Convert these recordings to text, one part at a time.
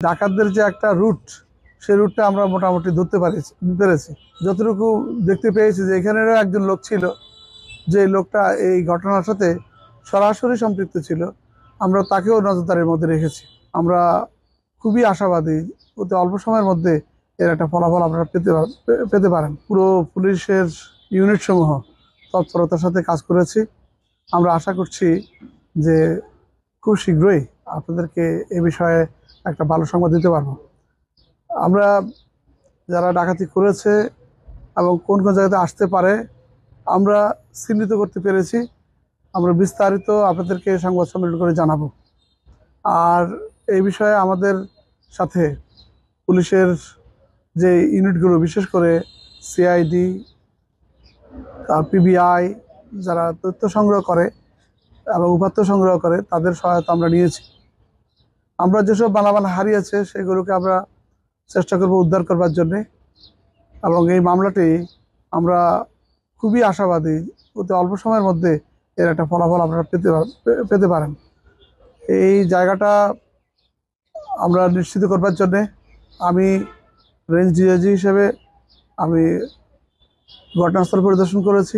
ডাকাতদের যে একটা রুট, সেই রুটটা আমরা মোটামুটি ধরতে পেরেছি। যতটুকু দেখতে পেয়েছি যে এখানেরও একজন লোক ছিল, যে লোকটা এই ঘটনার সাথে সরাসরি সম্পৃক্ত ছিল। আমরা তাকেও নজরদারির মধ্যে রেখেছি। আমরা খুবই আশাবাদী অতি অল্প সময়ের মধ্যে এর একটা ফলাফল আপনারা পেতে পারেন। পুরো পুলিশের ইউনিট সমূহ তৎপরতার সাথে কাজ করেছি। আমরা আশা করছি যে খুব শীঘ্রই আপনাদেরকে এ বিষয়ে একটা ভালো সংবাদ দিতে পারবো। আমরা যারা ডাকাতি করেছে এবং কোন কোন জায়গাতে আসতে পারে আমরা চিহ্নিত করতে পেরেছি। আমরা বিস্তারিত আপনাদেরকে সংবাদ সম্মেলন করে জানাবো। আর এই বিষয়ে আমাদের সাথে পুলিশের যে ইউনিটগুলো, বিশেষ করে সিআইডি, পিবিআই যারা তথ্য সংগ্রহ করে এবং উপাত্ত সংগ্রহ করে, তাদের সহায়তা আমরা নিয়েছি। আমরা যেসব মালামাল হারিয়েছে সেগুলোকে আমরা চেষ্টা করব উদ্ধার করবার জন্যে। এবং এই মামলাটি আমরা খুবই আশাবাদী অতি অল্প সময়ের মধ্যে এর একটা ফলাফল আপনারা পেতে পারেন। এই জায়গাটা আমরা নিশ্চিত করবার জন্যে আমি রেঞ্জ ডিআইজি হিসেবে আমি ঘটনাস্থল পরিদর্শন করেছি,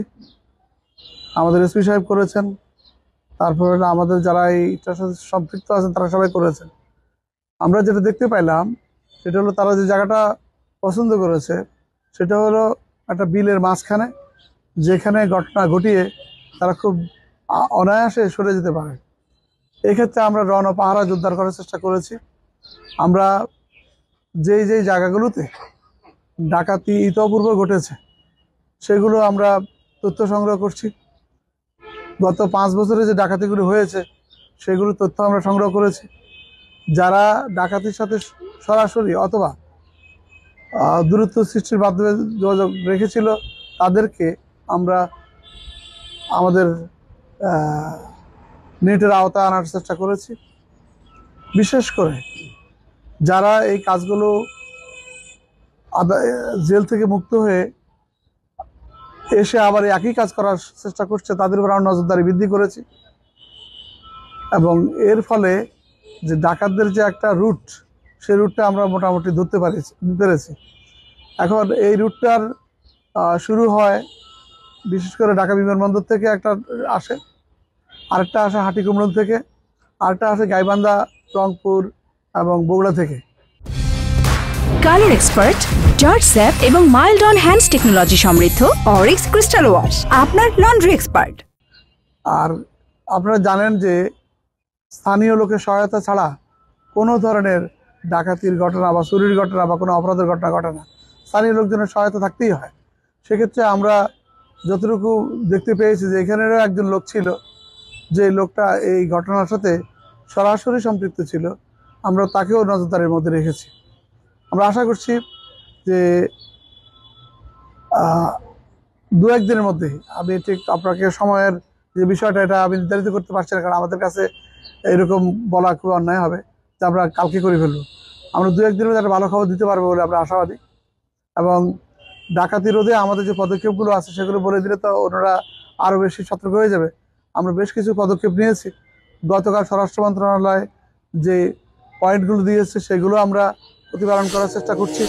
আমাদের এসপি সাহেব করেছেন, তারপরে আমাদের যারা এইটার সাথে সম্পৃক্ত আছেন তারা সবাই করেছেন। আমরা যেটা দেখতে পাইলাম সেটা হলো, তারা যে জায়গাটা পছন্দ করেছে সেটা হলো একটা বিলের মাঝখানে, যেখানে ঘটনা ঘটিয়ে তারা খুব অনায়াসে সরে যেতে পারে। এক্ষেত্রে আমরা রণপাহারা জোরদার করার চেষ্টা করেছি। আমরা যেই জায়গাগুলোতে ডাকাতি ইতপূর্ব ঘটেছে সেগুলো আমরা তথ্য সংগ্রহ করছি। গত 5 বছরে যে ডাকাতিগুলো হয়েছে সেগুলো তথ্য আমরা সংগ্রহ করেছি। যারা ডাকাতির সাথে সরাসরি অথবা দূরত্ব সৃষ্টির মাধ্যমে যোগাযোগ রেখেছিল তাদেরকে আমরা আমাদের নেটের আওতায় আনার চেষ্টা করেছি। বিশেষ করে যারা এই কাজগুলো জেল থেকে মুক্ত হয়ে এসে আবার একই কাজ করার চেষ্টা করছে, তাদের উপর আমরা নজরদারি বৃদ্ধি করেছি। এবং এর ফলে যে ডাকাতদের যে একটা রুট, সেই রুটটা আমরা মোটামুটি ধরতে পেরেছি। এখন এই রুটটার শুরু হয় বিশেষ করে ঢাকা বিমানবন্দর থেকে একটা আসে, আরেকটা আসে হাটিকুমরুল থেকে, আরেকটা আসে গাইবান্ধা, রংপুর এবং বগুড়া থেকে। কালার এক্সপার্ট, জর্জ স্যাপ এবং মাইল্ড অন হ্যান্ডস টেকনোলজি সমৃদ্ধ অরিক্স ক্রিস্টাল ওয়াশ আপনার লন্ড্রি এক্সপার্ট। আর আপনারা জানেন যে স্থানীয় লোকের সহায়তা ছাড়া কোনো ধরনের ডাকাতির ঘটনা বা চুরির ঘটনা বা কোনো অপরাধের ঘটনা ঘটে না। স্থানীয় লোকজনের সহায়তা থাকতেই হয়। সেক্ষেত্রে আমরা যতটুকু দেখতে পেয়েছি যে এখানেরও একজন লোক ছিল, যে লোকটা এই ঘটনার সাথে সরাসরি সম্পৃক্ত ছিল। আমরা তাকেও নজরদারির মধ্যে রেখেছি। আমরা আশা করছি যে 2-1 দিনের মধ্যে, আমি ঠিক আপনাকে সময়ের যে বিষয়টা এটা আমি নির্ধারিত করতে পারছি না, কারণ আমাদের কাছে এরকম বলা খুব অন্যায় হবে যে আমরা কালকে করে ফেলবো। আমরা 2-1 দিনের মধ্যে একটা ভালো খবর দিতে পারবো বলে আমরা আশাবাদী। এবং ডাকাতি রোধে আমাদের যে পদক্ষেপগুলো আছে সেগুলো বলে দিলে তো ওনারা আরও বেশি সতর্ক হয়ে যাবে। আমরা বেশ কিছু পদক্ষেপ নিয়েছি। গতকাল স্বরাষ্ট্র মন্ত্রণালয় যে পয়েন্টগুলো দিয়েছে সেগুলো আমরা প্রতিপালন করার চেষ্টা করছি।